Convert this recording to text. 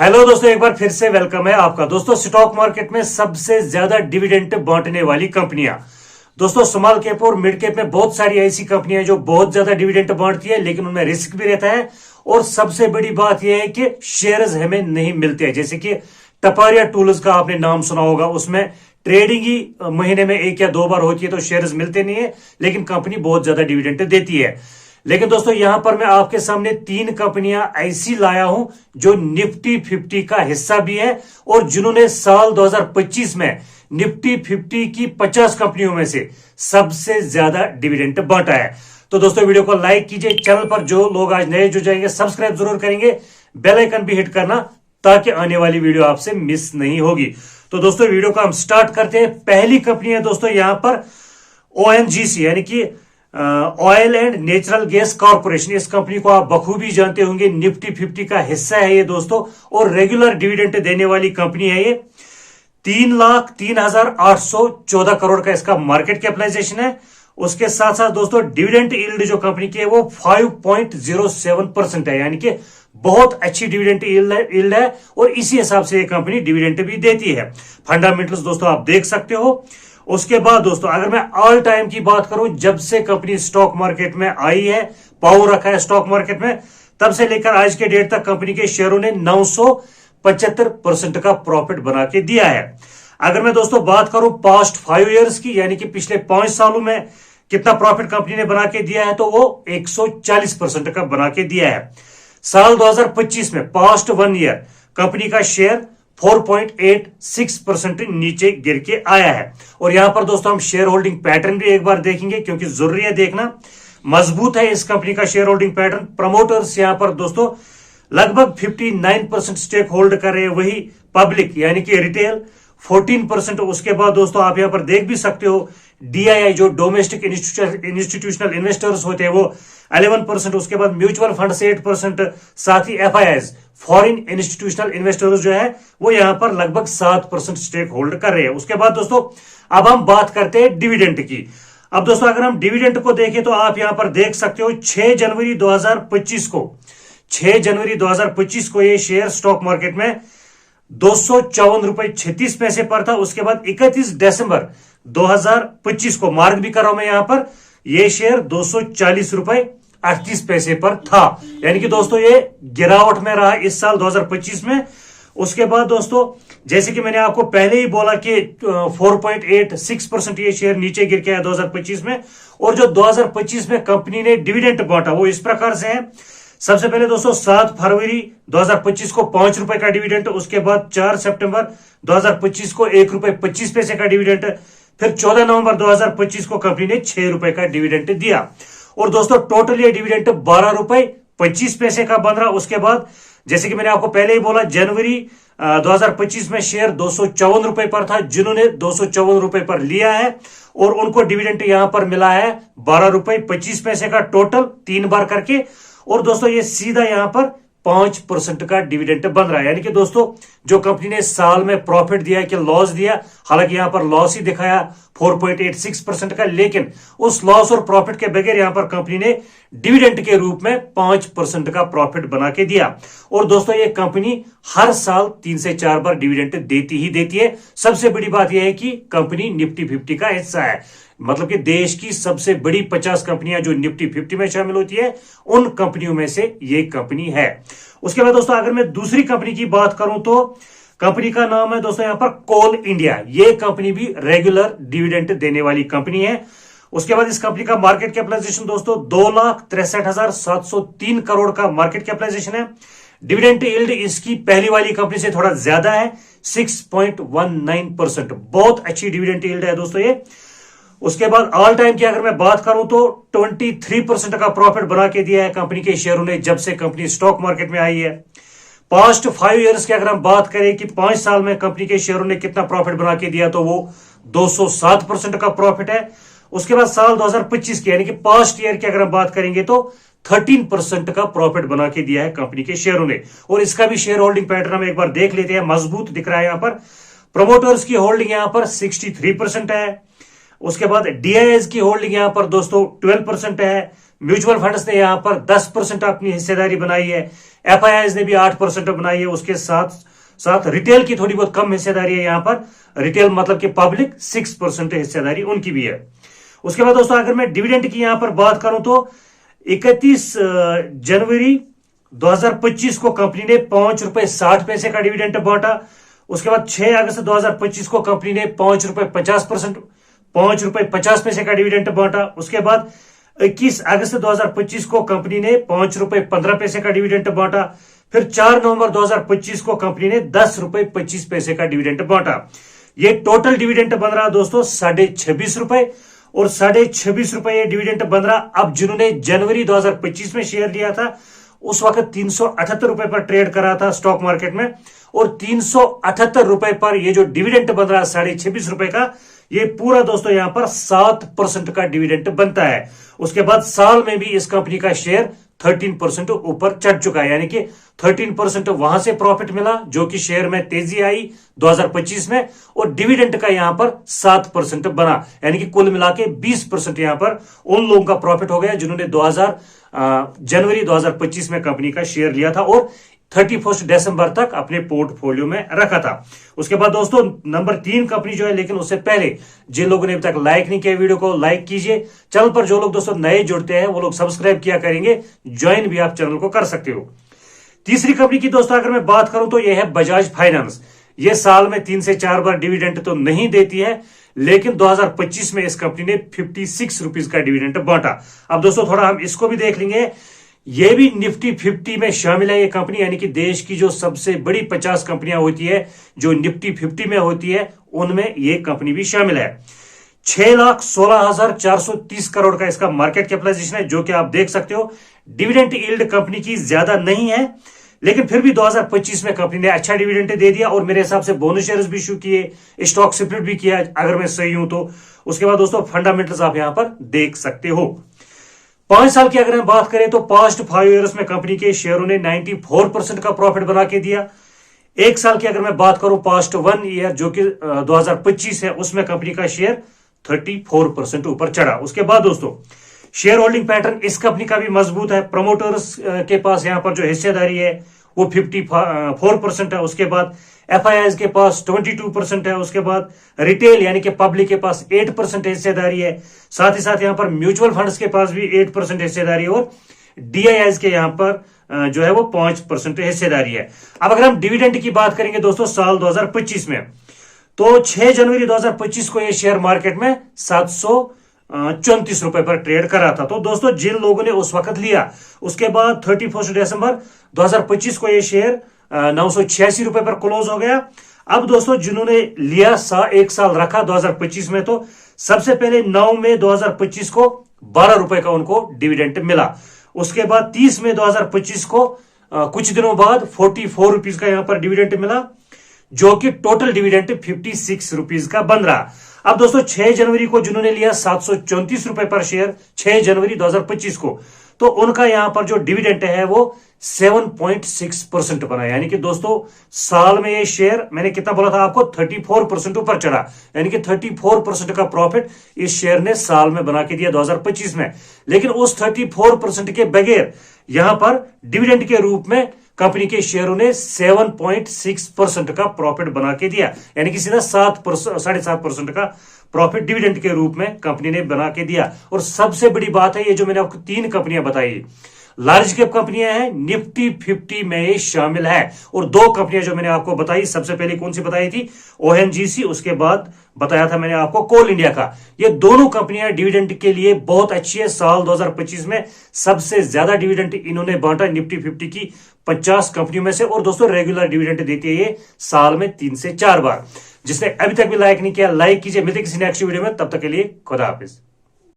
Hello दोस्तों, एक बार फिर से वेलकम है आपका। दोस्तों, स्टॉक मार्केट में सबसे ज्यादा डिविडेंड बांटने वाली कंपनियां। दोस्तों, स्मॉल कैप और मिड कैप में बहुत सारी ऐसी कंपनियां जो बहुत ज्यादा डिविडेंड बांटती है, लेकिन उनमें रिस्क भी रहता है। और सबसे बड़ी बात यह है कि शेयर्स हमें नहीं मिलते हैं। जैसे कि टपारिया टूल्स का आपने नाम सुना होगा, उसमें ट्रेडिंग ही महीने में एक या दो बार होती है, तो शेयर्स मिलते नहीं है, लेकिन कंपनी बहुत ज्यादा डिविडेंड देती है। लेकिन दोस्तों, यहां पर मैं आपके सामने तीन कंपनियां ऐसी लाया हूं जो निफ्टी 50 का हिस्सा भी है और जिन्होंने साल 2025 में निफ्टी 50 की 50 कंपनियों में से सबसे ज्यादा डिविडेंड बांटा है। तो दोस्तों, वीडियो को लाइक कीजिए। चैनल पर जो लोग आज नए जुड़ जाएंगे सब्सक्राइब जरूर करेंगे, बेल आइकन भी हिट करना ताकि आने वाली वीडियो आपसे मिस नहीं होगी। तो दोस्तों, वीडियो को हम स्टार्ट करते हैं। पहली कंपनी है दोस्तों यहां पर ओएनजीसी, यानी कि oil and natural gas corporation. इस कंपनी को आप बखूबी जानते होंगे, निफ्टी 50 का हिस्सा है ये दोस्तों, और रेगुलर डिविडेंड देने वाली कंपनी है ये। 3,03,814 करोड़ का इसका मार्केट कैपिटलाइजेशन है। उसके साथ साथ दोस्तों, डिविडेंड यील्ड जो कंपनी की है वो 5.07% है, यानी कि बहुत अच्छी डिविडेंड यील्ड है और इसी हिसाब से ये कंपनी डिविडेंड भी देती है। फंडामेंटल्स दोस्तों आप देख सकते हो। उसके बाद दोस्तों, अगर मैं ऑल टाइम की बात करूं, जब से कंपनी स्टॉक मार्केट में आई है, पावर रखा है स्टॉक मार्केट में, तब से लेकर आज के डेट तक कंपनी के शेयरों ने 975% का प्रॉफिट बना के दिया है। अगर मैं दोस्तों बात करूं पास्ट 5 ईयर्स की, यानी कि पिछले 5 सालों में कितना प्रॉफिट कंपनी ने बना के दिया है, तो वो 140% का बना के दिया है। साल 2025 में पास्ट 1 ईयर कंपनी का शेयर 4.86% नीचे गिर के आया है। और यहां पर दोस्तों हम शेयर होल्डिंग पैटर्न भी एक बार देखेंगे, क्योंकि जरूरी है देखना। मजबूत है इस कंपनी का शेयर होल्डिंग पैटर्न। प्रमोटर्स यहां पर दोस्तों लगभग 59% स्टेक होल्ड कर रहे हैं, वही पब्लिक यानी कि रिटेल 14%। उसके बाद दोस्तों आप यहां पर देख भी सकते हो, डीआईआई जो डोमेस्टिक इंस्टीट्यूशनल इन्वेस्टर्स होते हैं वो 11%। उसके बाद म्यूचुअल फंड से 8%, साथ ही एफआईआईज फॉरेन इंस्टीट्यूशनल इन्वेस्टर्स जो है वो यहां पर लगभग 7% स्टेक होल्ड कर रहे हैं। उसके बाद दोस्तों अब हम बात करते हैं डिविडेंड की। अब दोस्तों अगर हम डिविडेंड को देखें तो आप यहां पर देख सकते हो 6 जनवरी 2025 को ये शेयर स्टॉक मार्केट में 254.36 रुपए पर था। उसके बाद 31 दिसंबर 2025 को मार्क भी कर रहा हूं मैं यहां पर, यह शेयर 240.38 रुपए पर था। यानी कि दोस्तों ये गिरावट में रहा इस साल 2025 में। उसके बाद दोस्तों, जैसे कि मैंने आपको पहले ही बोला कि 4.86% ये शेयर नीचे गिर के आया 2025 में। और जो 2025 में कंपनी ने डिविडेंड बांटा वो इस प्रकार से है। सबसे पहले दोस्तों 7 फरवरी 2025 को 5 रुपए का डिविडेंड, उसके बाद 4 सितंबर 2025 को 1.25 रुपए का डिविडेंड, फिर 14 नवंबर 2025 को कंपनी ने 6 रुपए का डिविडेंड दिया। और दोस्तों टोटल ये डिविडेंड 12.25 रुपए का बन रहा। उसके बाद जैसे कि मैंने आपको पहले ही बोला, जनवरी 2025 में शेयर 254 रुपए पर था, जिन्होंने 254 रुपए पर लिया है और उनको डिविडेंड यहां पर मिला है 12.25 रुपए का, टोटल 3 बार करके। और दोस्तों ये सीधा यहां पर 5% का डिविडेंड बन रहा है। यानी कि दोस्तों जो कंपनी ने साल में प्रॉफिट दिया कि लॉस दिया, हालांकि यहां पर लॉस ही दिखाया 4.86% का, लेकिन उस लॉस और प्रॉफिट के बगैर यहां पर कंपनी ने डिविडेंड के रूप में 5% का प्रॉफिट बना के दिया। और दोस्तों ये कंपनी हर साल 3 से 4 बार डिविडेंड देती ही देती है। सबसे बड़ी बात यह है कि कंपनी निफ्टी 50 का हिस्सा है, मतलब कि देश की सबसे बड़ी 50 कंपनियां जो निफ्टी 50 में शामिल होती है, उन कंपनियों में से ये कंपनी है। उसके बाद दोस्तों अगर मैं दूसरी कंपनी की बात करूं तो कंपनी का नाम है दोस्तों यहां पर कोल इंडिया। ये कंपनी भी रेगुलर डिविडेंड देने वाली कंपनी है। उसके बाद इस कंपनी का मार्केट कैपिटलाइजेशन दोस्तों 2,63,703 करोड़ का मार्केट कैपिटलाइजेशन है। डिविडेंड यील्ड इसकी पहली वाली कंपनी से थोड़ा ज्यादा है, 6.19%। बहुत अच्छी डिविडेंड यील्ड है दोस्तों ये। उसके बाद ऑल टाइम की अगर मैं बात करूं तो 23% का प्रॉफिट बना के दिया है कंपनी के शेयरों ने जब से कंपनी स्टॉक मार्केट में आई है। पास्ट 5 ईयर्स की अगर हम बात करें कि 5 साल में कंपनी के शेयरों ने कितना प्रॉफिट बना के दिया, तो वो 207% का प्रॉफिट है। उसके बाद साल 2025 की यानी कि पास्ट ईयर की अगर हम बात करेंगे तो 13% का प्रॉफिट बना के दिया है कंपनी के शेयरों ने। और इसका भी शेयर होल्डिंग पैटर्न हम एक बार देख लेते हैं, मजबूत दिख रहा है। यहां पर प्रमोटर्स की होल्डिंग यहां पर 63% है। उसके बाद डीआईएस की होल्डिंग यहां पर दोस्तों 12% है। म्यूचुअल फंड्स ने यहां पर 10% अपनी हिस्सेदारी बनाई है। एफआईआईज ने भी 8% बनाई है। उसके साथ साथ रिटेल की थोड़ी बहुत कम हिस्सेदारी है यहां पर। रिटेल मतलब कि पब्लिक 6% हिस्सेदारी उनकी भी है। उसके बाद दोस्तों अगर मैं डिविडेंड की यहां पर बात करूं तो 31 जनवरी 2025 को कंपनी ने ₹5.60 का डिविडेंड बांटा। उसके बाद 6 अगस्त 2025 को कंपनी ने ₹5.50 का डिविडेंड बांटा। उसके बाद 21 अगस्त 2025 को कंपनी ने ₹5.15 का डिविडेंड बांटा। फिर 4 नवंबर 2025 को कंपनी ने ₹10.25 का डिविडेंड बांटा। ये टोटल डिविडेंड बन रहा दोस्तों ₹26.5 और ₹26.5 ये डिविडेंड बन रहा। अब जिन्होंने जनवरी 2025 में शेयर लिया था उस वक्त ₹378 पर ट्रेड करा था स्टॉक मार्केट में, और ₹378 पर ये जो डिविडेंड बन रहा ₹26.5 का, ये पूरा दोस्तों यहां पर 7% का डिविडेंड बनता है। उसके बाद साल में भी इस कंपनी का शेयर 13% ऊपर चढ़ चुका है, यानी कि 13% वहां से प्रॉफिट मिला जो कि शेयर में तेजी आई 2025 में, और डिविडेंड का यहां पर 7% बना, यानी कि कुल मिला के 20% यहां पर उन लोगों का प्रॉफिट हो गया जिन्होंने जनवरी 2025 में कंपनी का शेयर लिया था और 31 दिसंबर तक अपने पोर्टफोलियो में रखा था। उसके बाद दोस्तों नंबर 3 कंपनी जो है, लेकिन उससे पहले जिन लोगों ने अभी तक लाइक नहीं किया वीडियो को लाइक कीजिए। चैनल पर जो लोग दोस्तों नए जुड़ते हैं वो लोग सब्सक्राइब किया करेंगे, ज्वाइन भी आप चैनल को कर सकते हो। तीसरी कंपनी की दोस्तों अगर मैं बात करूं तो यह है बजाज फाइनेंस। ये साल में 3 से 4 बार डिविडेंड तो नहीं देती है, लेकिन 2025 में इस कंपनी ने ₹56 का डिविडेंड बांटा। अब दोस्तों थोड़ा हम इसको भी देख लेंगे। ये भी निफ्टी 50 में शामिल है ये कंपनी, यानी कि देश की जो सबसे बड़ी 50 कंपनियां होती है जो निफ्टी 50 में होती है उनमें ये कंपनी भी शामिल है। 6,16,430 करोड़ का इसका मार्केट कैपिटलाइजेशन है, जो कि आप देख सकते हो। डिविडेंड यील्ड कंपनी की ज्यादा नहीं है, लेकिन फिर भी 2025 में कंपनी ने अच्छा डिविडेंड दे दिया और मेरे हिसाब से बोनस शेयर्स भी इशू किए, स्टॉक स्प्लिट भी किया अगर मैं सही हूं तो। उसके बाद दोस्तों फंडामेंटल्स आप यहां पर देख सकते हो। 5 साल की अगर हम बात करें तो पास्ट 5 ईयर्स में कंपनी के शेयरों ने 94% का प्रॉफिट बना के दिया। 1 साल की अगर मैं बात करूं पास्ट 1 ईयर जो कि 2025 है, उसमें कंपनी का शेयर 34% ऊपर चढ़ा। उसके बाद दोस्तों शेयर होल्डिंग पैटर्न इस कंपनी का भी मजबूत है। प्रमोटर्स के पास यहां पर जो हिस्सेदारी है वो 54% है। उसके बाद एफआईआईज के पास 22% है। उसके बाद रिटेल यानी कि पब्लिक के पास 8% हिस्सेदारी है। साथ ही साथ यहां पर म्यूचुअल फंड्स के पास भी 8% हिस्सेदारी है, और डीआईआईज के यहां पर जो है वो 5% हिस्सेदारी है। अब अगर हम डिविडेंड की बात करेंगे दोस्तों साल 2025 में, तो 6 जनवरी 2025 को यह शेयर मार्केट में ₹734 पर ट्रेड करा था। तो दोस्तों जिन लोगों ने उस वक्त लिया, उसके बाद 31 दिसंबर 2025 को यह शेयर ₹986 पर क्लोज हो गया। अब दोस्तों जिन्होंने लिया 1 साल रखा 2025 में, तो सबसे पहले 9 मई 2025 को ₹12 का उनको डिविडेंड मिला। उसके बाद 30 मई 2025 को कुछ दिनों बाद ₹44 का यहां पर डिविडेंड मिला, जो कि टोटल डिविडेंड ₹56 का बन रहा। अब दोस्तों 6 जनवरी को जिन्होंने लिया ₹734 पर शेयर 6 जनवरी 2025 को, तो उनका यहां पर जो डिविडेंड है वो 7.6% बना, यानी कि दोस्तों साल में ये शेयर मैंने कितना बोला था आपको 34% ऊपर चढ़ा, यानी कि 34% का प्रॉफिट इस शेयर ने साल में बना के दिया 2025 में। लेकिन उस 34% के बगैर यहां पर डिविडेंड के रूप में कंपनी के शेयरों ने 7.6% का प्रॉफिट बना के दिया, यानी कि सीधा 7.5% का प्रॉफिट डिविडेंड के रूप में कंपनी ने बना के दिया। और सबसे बड़ी बात है ये जो मैंने आपको 3 कंपनियां बताई लार्ज कैप कंपनियां हैं, निफ्टी 50 में ये शामिल है। और 2 कंपनियां जो मैंने आपको बताई, सबसे पहले कौन सी बताई थी, ओएनजीसी, उसके बाद बताया था मैंने आपको कोल इंडिया का। ये दोनों कंपनियां डिविडेंड के लिए बहुत अच्छी है। साल 2025 में सबसे ज्यादा डिविडेंड इन्होंने बांटा निफ्टी 50 की 50 कंपनियों में से। और दोस्तों रेगुलर डिविडेंड देती है ये साल में 3 से 4 बार। जिसने अभी तक भी लाइक नहीं किया लाइक कीजिए। मिलते किसी नेक्स्ट वीडियो में, तब तक के लिए खुदा हाफिज।